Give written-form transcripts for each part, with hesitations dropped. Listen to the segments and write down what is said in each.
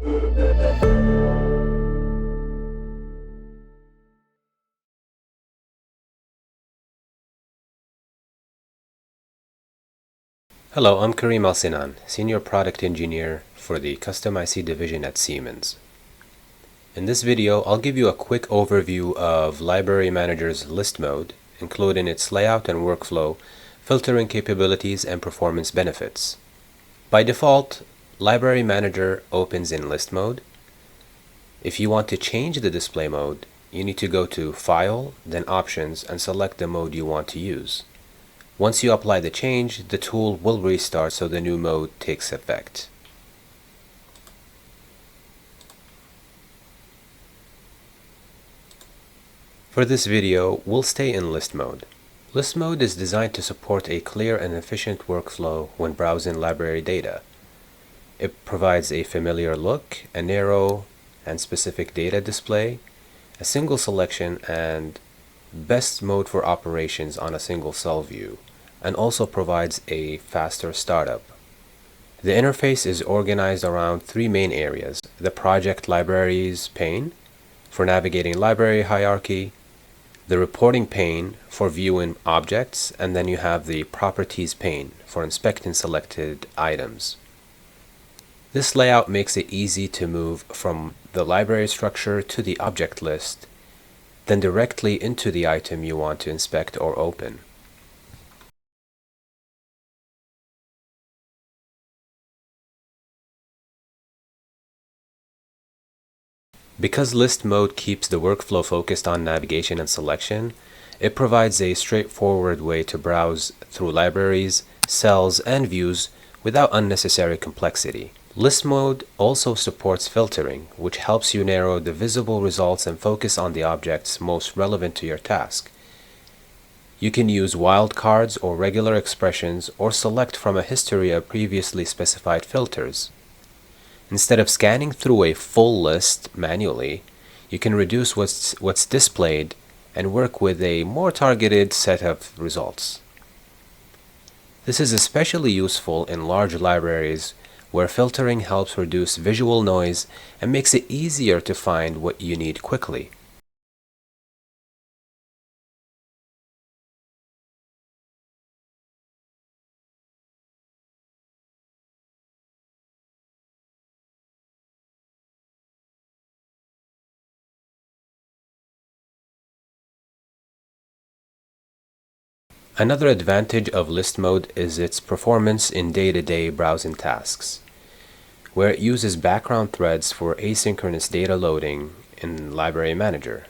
Hello, I'm Karim Al-Sinan, Senior Product Engineer for the Custom IC division at Siemens. In this video, I'll give you a quick overview of Library Manager's list mode, including its layout and workflow, filtering capabilities, and performance benefits. By default, Library Manager opens in list mode. If you want to change the display mode, you need to go to File, then Options, and select the mode you want to use. Once you apply the change, the tool will restart so the new mode takes effect. For this video, we'll stay in list mode. List mode is designed to support a clear and efficient workflow when browsing library data. It provides a familiar look, a narrow and specific data display, a single selection, and best mode for operations on a single cell view, and also provides a faster startup. The interface is organized around three main areas: the Project Libraries pane for navigating library hierarchy, the Reporting pane for viewing objects, and then you have the Properties pane for inspecting selected items. This layout makes it easy to move from the library structure to the object list, then directly into the item you want to inspect or open. Because list mode keeps the workflow focused on navigation and selection, it provides a straightforward way to browse through libraries, cells, and views without unnecessary complexity. List mode also supports filtering, which helps you narrow the visible results and focus on the objects most relevant to your task. You can use wildcards or regular expressions, or select from a history of previously specified filters. Instead of scanning through a full list manually, you can reduce what's displayed and work with a more targeted set of results. This is especially useful in large libraries where filtering helps reduce visual noise and makes it easier to find what you need quickly. Another advantage of list mode is its performance in day-to-day browsing tasks, where it uses background threads for asynchronous data loading in Library Manager.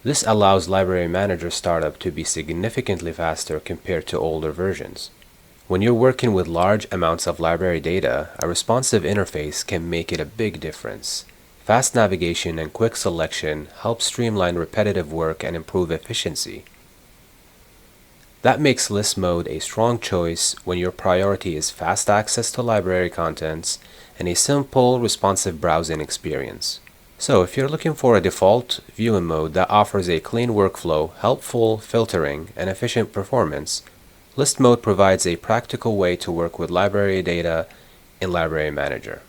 This allows Library Manager startup to be significantly faster compared to older versions. When you're working with large amounts of library data, a responsive interface can make it a big difference. Fast navigation and quick selection help streamline repetitive work and improve efficiency. That makes list mode a strong choice when your priority is fast access to library contents and a simple, responsive browsing experience. So if you're looking for a default viewing mode that offers a clean workflow, helpful filtering, and efficient performance, list mode provides a practical way to work with library data in Library Manager.